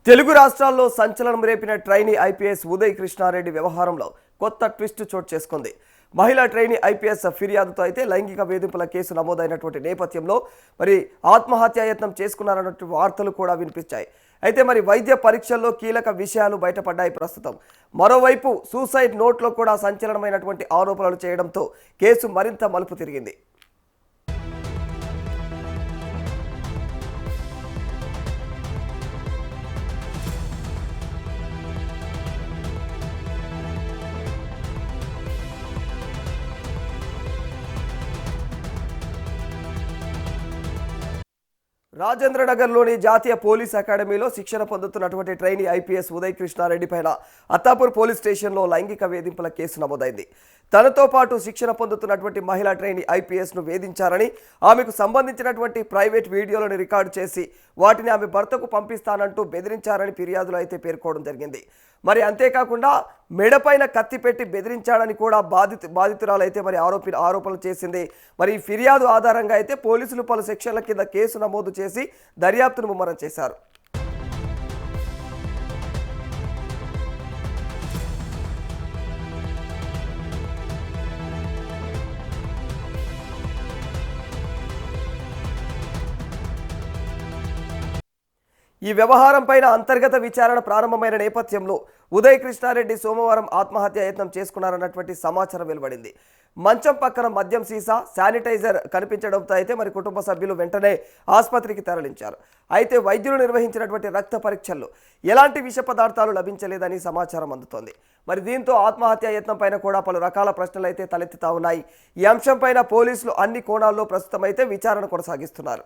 తెలుగు రాష్ట్రాల్లో సంచలనం రేపిన trainee IPS Uday Krishna Reddy వ్యవహారంలో కొత్త ట్విస్ట్ చోటు చేసుకుంది. మహిళా ట్రైనీ ఐపీఎస్ ఫిర్యాదుతో అయితే లైంగిక వేధింపుల కేసు నమోదైనటువంటి నేపథ్యంలో మరి ఆత్మహత్యాయత్నం చేసుకున్నారన్నటువంటి వార్తలు కూడా వినిపించాయి. అయితే మరి వైద్య పరీక్షల్లో కీలక విషయాలు బయటపడ్డాయి ప్రస్తుతం. మరోవైపు సూసైడ్ నోట్లో కూడా సంచలనమైనటువంటి ఆరోపణలు చేయడంతో కేసు మరింత మలుపు తిరిగింది. రాజేంద్రనగర్లోని జాతీయ పోలీస్ అకాడమీలో శిక్షణ పొందుతున్నటువంటి ట్రైనీ ఐపీఎస్ ఉదయ్ కృష్ణారెడ్డి పైన అత్తాపూర్ పోలీస్ స్టేషన్లో లైంగిక వేధింపుల కేసు నమోదైంది. తనతో పాటు శిక్షణ పొందుతున్నటువంటి మహిళా ట్రైనీ ఐపీఎస్ను వేధించారని, ఆమెకు సంబంధించినటువంటి ప్రైవేట్ వీడియోలను రికార్డు చేసి వాటిని ఆమె భర్తకు పంపిస్తానంటూ బెదిరించారని ఫిర్యాదులో అయితే పేర్కోవడం జరిగింది. మరి అంతేకాకుండా మెడపైన కత్తి పెట్టి బెదిరించాడని కూడా బాధితురాలు అయితే మరి ఆరోపణలు చేసింది. మరి ఫిర్యాదు ఆధారంగా అయితే పోలీసులు పలు సెక్షన్ల కింద కేసు నమోదు చేసి దర్యాప్తును ముమ్మరం చేశారు. ఈ వ్యవహారం పైన అంతర్గత విచారణ ప్రారంభమైన నేపథ్యంలో ఉదయ్ కృష్ణారెడ్డి సోమవారం ఆత్మహత్యాయత్నం చేసుకున్నారన్నటువంటి సమాచారం వెలువడింది. మంచం పక్కన మద్యం సీసా, శానిటైజర్ కనిపించడంతో అయితే మరి కుటుంబ సభ్యులు వెంటనే ఆసుపత్రికి తరలించారు. అయితే వైద్యులు నిర్వహించినటువంటి రక్త పరీక్షల్లో ఎలాంటి విష పదార్థాలు లభించలేదని సమాచారం అందుతోంది. మరి దీంతో ఆత్మహత్యాయత్నం పైన కూడా పలు రకాల ప్రశ్నలు అయితే తలెత్తుతా ఉన్నాయి. ఈ అంశం పైన పోలీసులు అన్ని కోణాల్లో ప్రస్తుతం అయితే విచారణ కొనసాగిస్తున్నారు.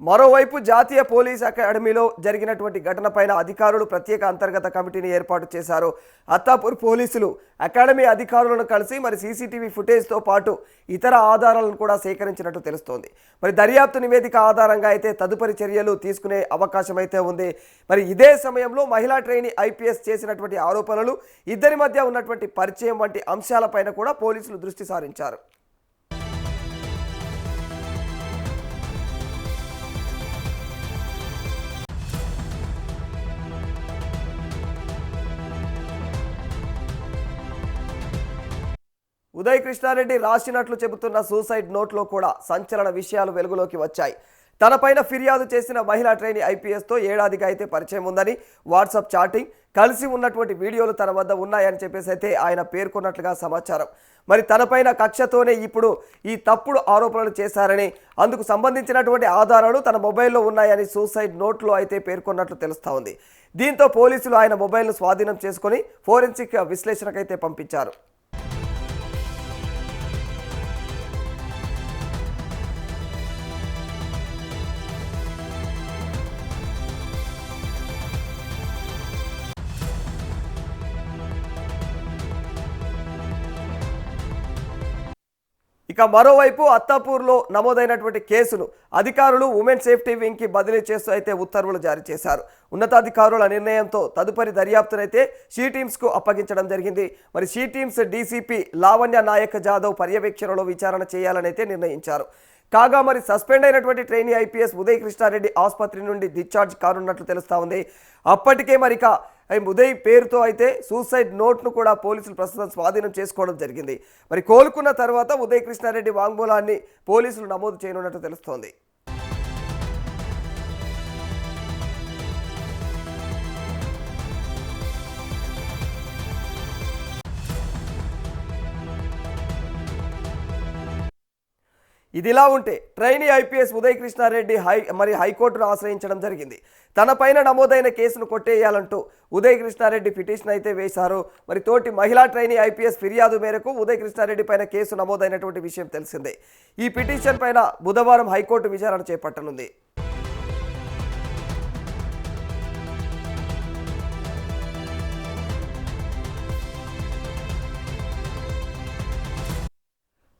మరోవైపు జాతీయ పోలీస్ అకాడమీలో జరిగినటువంటి ఘటనపైన అధికారులు ప్రత్యేక అంతర్గత కమిటీని ఏర్పాటు చేశారు. అత్తాపూర్ పోలీసులు అకాడమీ అధికారులను కలిసి మరి సీసీటీవీ ఫుటేజ్తో పాటు ఇతర ఆధారాలను కూడా సేకరించినట్టు తెలుస్తోంది. మరి దర్యాప్తు నివేదిక ఆధారంగా అయితే తదుపరి చర్యలు తీసుకునే అవకాశం అయితే ఉంది. మరి ఇదే సమయంలో మహిళా ట్రైనీ ఐపీఎస్ చేసినటువంటి ఆరోపణలు, ఇద్దరి మధ్య ఉన్నటువంటి పరిచయం వంటి అంశాలపైన కూడా పోలీసులు దృష్టి సారించారు. ఉదయ్ కృష్ణారెడ్డి రాసినట్లు చెబుతున్న సూసైడ్ నోట్లో కూడా సంచలన విషయాలు వెలుగులోకి వచ్చాయి. తనపైన ఫిర్యాదు చేసిన మహిళా ట్రైనీ ఐపీఎస్తో ఏడాదిగా అయితే పరిచయం ఉందని, వాట్సాప్ చాటింగ్, కలిసి ఉన్నటువంటి వీడియోలు తన వద్ద ఉన్నాయని చెప్పేసి అయితే ఆయన పేర్కొన్నట్లుగా సమాచారం. మరి తనపైన కక్షతోనే ఇప్పుడు ఈ తప్పుడు ఆరోపణలు చేశారని, అందుకు సంబంధించినటువంటి ఆధారాలు తన మొబైల్లో ఉన్నాయని సూసైడ్ నోట్లో అయితే పేర్కొన్నట్లు తెలుస్తూ ఉంది. దీంతో పోలీసులు ఆయన మొబైల్ను స్వాధీనం చేసుకొని ఫోరెన్సిక్ విశ్లేషణకైతే పంపించారు. ఇక మరోవైపు అత్తాపూర్లో నమోదైనటువంటి కేసును అధికారులు ఉమెన్ సేఫ్టీ వింగ్కి బదిలీ చేస్తూ అయితే ఉత్తర్వులు జారీ చేశారు. ఉన్నతాధికారుల నిర్ణయంతో తదుపరి దర్యాప్తునైతే షీ టీమ్స్కు అప్పగించడం జరిగింది. మరి she teams DCP Lavanya Nayak Jadhav పర్యవేక్షణలో విచారణ చేయాలని అయితే నిర్ణయించారు. కాగా మరి సస్పెండ్ అయినటువంటి ట్రైనీ ఐపీఎస్ ఉదయ్ కృష్ణారెడ్డి ఆసుపత్రి నుండి డిశ్చార్జ్ కానున్నట్లు తెలుస్తూ ఉంది. అప్పటికే మరిక ఉదయ్ పేరుతో అయితే సూసైడ్ నోట్ను కూడా పోలీసులు ప్రస్తుతం స్వాధీనం చేసుకోవడం జరిగింది. మరి కోలుకున్న తర్వాత ఉదయ్ కృష్ణారెడ్డి వాంగ్మూలాన్ని పోలీసులు నమోదు చేయనున్నట్టు తెలుస్తోంది. ఇదిలా ఉంటే ట్రైనీ ఐపీఎస్ ఉదయ్ కృష్ణారెడ్డి హైకోర్టును ఆశ్రయించడం జరిగింది. తనపైన నమోదైన కేసును కొట్టేయాలంటూ ఉదయ్ కృష్ణారెడ్డి పిటిషన్ అయితే వేశారు. మరి తోటి మహిళా ట్రైనీ ఐపీఎస్ ఫిర్యాదు మేరకు ఉదయ్ కృష్ణారెడ్డి పైన కేసు నమోదైనటువంటి విషయం తెలిసిందే. ఈ పిటిషన్ పైన బుధవారం హైకోర్టు విచారణ చేపట్టనుంది.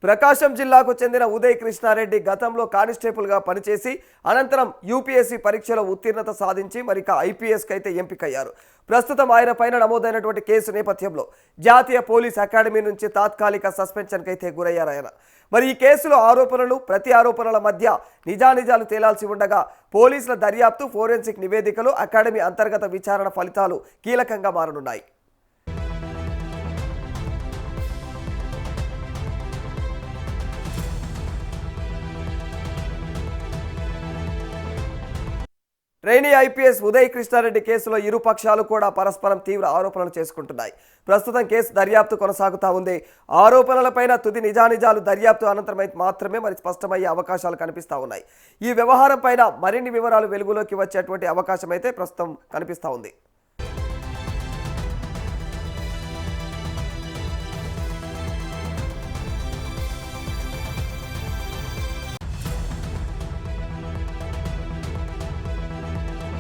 ప్రకాశం జిల్లాకు చెందిన ఉదయ్ కృష్ణారెడ్డి గతంలో కానిస్టేబుల్గా పనిచేసి అనంతరం యూపీఎస్సీ పరీక్షలో ఉత్తీర్ణత సాధించి మరిక ఐపీఎస్కి అయితే ఎంపికయ్యారు. ప్రస్తుతం ఆయన పైన నమోదైనటువంటి కేసు నేపథ్యంలో జాతీయ పోలీస్ అకాడమీ నుంచి తాత్కాలిక సస్పెన్షన్కి అయితే గురయ్యారు ఆయన. మరి ఈ కేసులో ఆరోపణలు ప్రతి ఆరోపణల మధ్య నిజానిజాలు తేలాల్సి ఉండగా పోలీసుల దర్యాప్తు, ఫోరెన్సిక్ నివేదికలు, అకాడమీ అంతర్గత విచారణ ఫలితాలు కీలకంగా మారనున్నాయి. ట్రైనీ ఐపీఎస్ ఉదయ్ కృష్ణారెడ్డి కేసులో ఇరు పక్షాలు కూడా పరస్పరం తీవ్ర ఆరోపణలు చేసుకుంటున్నాయి. ప్రస్తుతం కేసు దర్యాప్తు కొనసాగుతూ ఉంది. ఆరోపణలపైన తుది నిజానిజాలు దర్యాప్తు అనంతరం మాత్రమే మరి స్పష్టమయ్యే అవకాశాలు కనిపిస్తూ ఉన్నాయి. ఈ వ్యవహారం పైన మరిన్ని వివరాలు వెలుగులోకి వచ్చేటువంటి అవకాశం అయితే ప్రస్తుతం కనిపిస్తూ ఉంది.